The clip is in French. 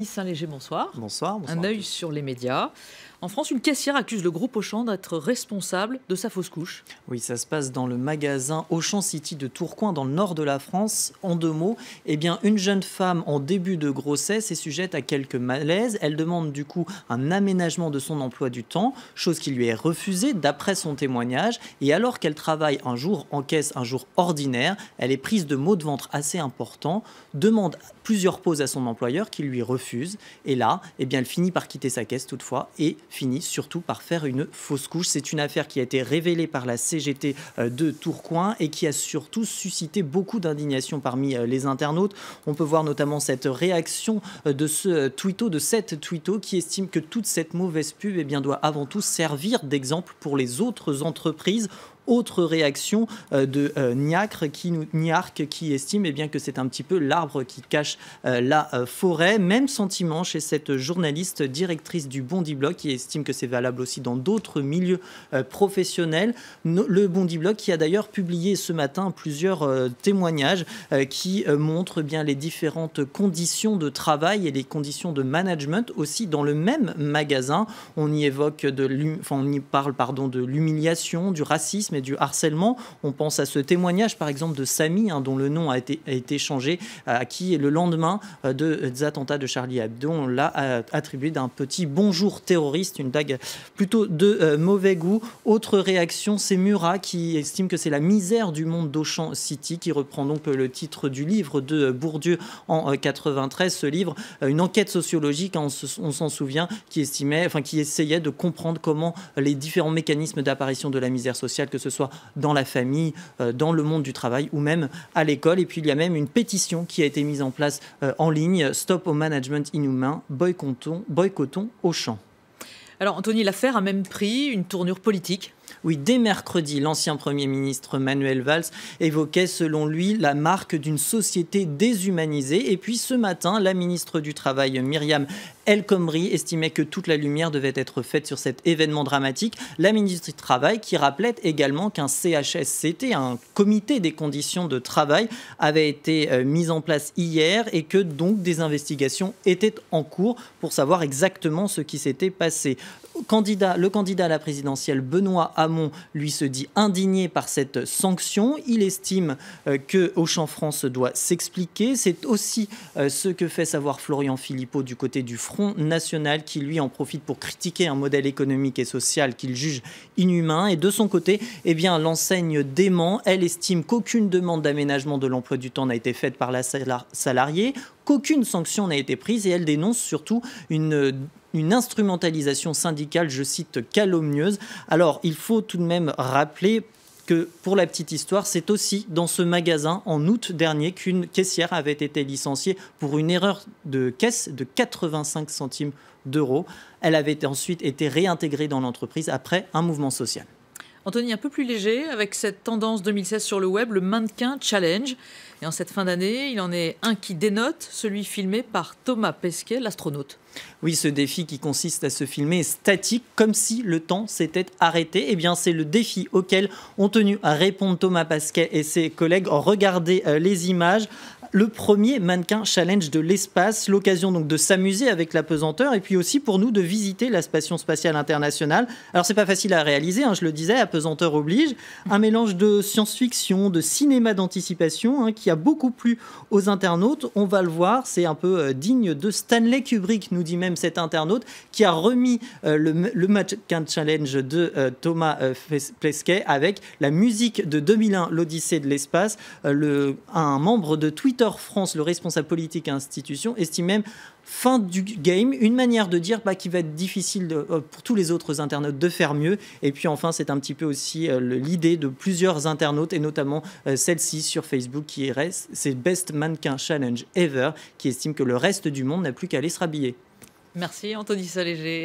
Saint-Léger, bonsoir. Bonsoir, bonsoir Un à œil tous. sur les médias. En France, une caissière accuse le groupe Auchan d'être responsable de sa fausse couche. Oui, ça se passe dans le magasin Auchan City de Tourcoing, dans le nord de la France. En deux mots, eh bien, une jeune femme en début de grossesse est sujette à quelques malaises. Elle demande du coup un aménagement de son emploi du temps, chose qui lui est refusée d'après son témoignage. Et alors qu'elle travaille un jour en caisse, un jour ordinaire, elle est prise de maux de ventre assez importants, demande plusieurs pauses à son employeur qui lui refuse. Et là, eh bien, elle finit par quitter sa caisse toutefois et finit surtout par faire une fausse couche. C'est une affaire qui a été révélée par la CGT de Tourcoing et qui a surtout suscité beaucoup d'indignation parmi les internautes. On peut voir notamment cette réaction de cette tweeto qui estime que toute cette mauvaise pub doit avant tout servir d'exemple pour les autres entreprises. Autre réaction de Niark qui estime que c'est un petit peu l'arbre qui cache la forêt. Même sentiment chez cette journaliste directrice du Bondi Blog qui estime que c'est valable aussi dans d'autres milieux professionnels. Le Bondi Blog qui a d'ailleurs publié ce matin plusieurs témoignages qui montrent bien les différentes conditions de travail et les conditions de management aussi dans le même magasin. On y parle de l'humiliation, du racisme et du harcèlement. On pense à ce témoignage par exemple de Samy dont le nom a été changé, à qui le lendemain des attentats de Charlie Hebdo on l'a attribué d'un petit bonjour terroriste, une blague plutôt de mauvais goût. Autre réaction, c'est Murat qui estime que c'est la misère du monde d'Auchan City, qui reprend donc le titre du livre de Bourdieu en 93. Ce livre, une enquête sociologique, on s'en souvient, qui essayait de comprendre comment les différents mécanismes d'apparition de la misère sociale, que ce soit dans la famille, dans le monde du travail ou même à l'école. Et puis il y a même une pétition qui a été mise en place en ligne, Stop au management inhumain, boycottons Auchan. Alors Anthony, l'affaire a même pris une tournure politique. Oui, dès mercredi, l'ancien Premier ministre Manuel Valls évoquait, selon lui, la marque d'une société déshumanisée. Et puis ce matin, la ministre du Travail, Myriam El Khomri, estimait que toute la lumière devait être faite sur cet événement dramatique. La ministre du Travail qui rappelait également qu'un CHSCT, un comité des conditions de travail, avait été mis en place hier et que donc des investigations étaient en cours pour savoir exactement ce qui s'était passé. Le candidat à la présidentielle, Benoît Hamon, lui se dit indigné par cette sanction. Il estime que Auchan France doit s'expliquer. C'est aussi ce que fait savoir Florian Philippot du côté du Front National, qui lui en profite pour critiquer un modèle économique et social qu'il juge inhumain. Et de son côté, l'enseigne dément. Elle estime qu'aucune demande d'aménagement de l'emploi du temps n'a été faite par la salariée, qu'aucune sanction n'a été prise et elle dénonce surtout une instrumentalisation syndicale, je cite, calomnieuse. Alors, il faut tout de même rappeler que, pour la petite histoire, c'est aussi dans ce magasin, en août dernier, qu'une caissière avait été licenciée pour une erreur de caisse de 85 centimes d'euros. Elle avait ensuite été réintégrée dans l'entreprise après un mouvement social. Anthony, un peu plus léger, avec cette tendance 2016 sur le web, le mannequin challenge. Et en cette fin d'année, il en est un qui dénote, celui filmé par Thomas Pesquet, l'astronaute. Oui, ce défi qui consiste à se filmer statique, comme si le temps s'était arrêté. C'est le défi auquel ont tenu à répondre Thomas Pesquet et ses collègues. Regardez les images. Le premier mannequin challenge de l'espace, l'occasion donc de s'amuser avec la pesanteur et puis aussi pour nous de visiter la Station spatiale internationale. Alors c'est pas facile à réaliser, je le disais, à pesanteur oblige. Un mélange de science-fiction, de cinéma d'anticipation qui a beaucoup plu aux internautes. On va le voir, c'est un peu digne de Stanley Kubrick, nous dit même cet internaute, qui a remis le mannequin challenge de Thomas Pesquet avec la musique de 2001, l'Odyssée de l'espace. Un membre de Twitter France, le responsable politique et institution, estime même fin du game, une manière de dire qu'il va être difficile pour tous les autres internautes de faire mieux. Et puis enfin, c'est un petit peu aussi l'idée de plusieurs internautes, et notamment celle-ci sur Facebook, qui reste, c'est Best Mannequin Challenge Ever, qui estime que le reste du monde n'a plus qu'à aller se rhabiller. Merci Anthony Saint-Léger.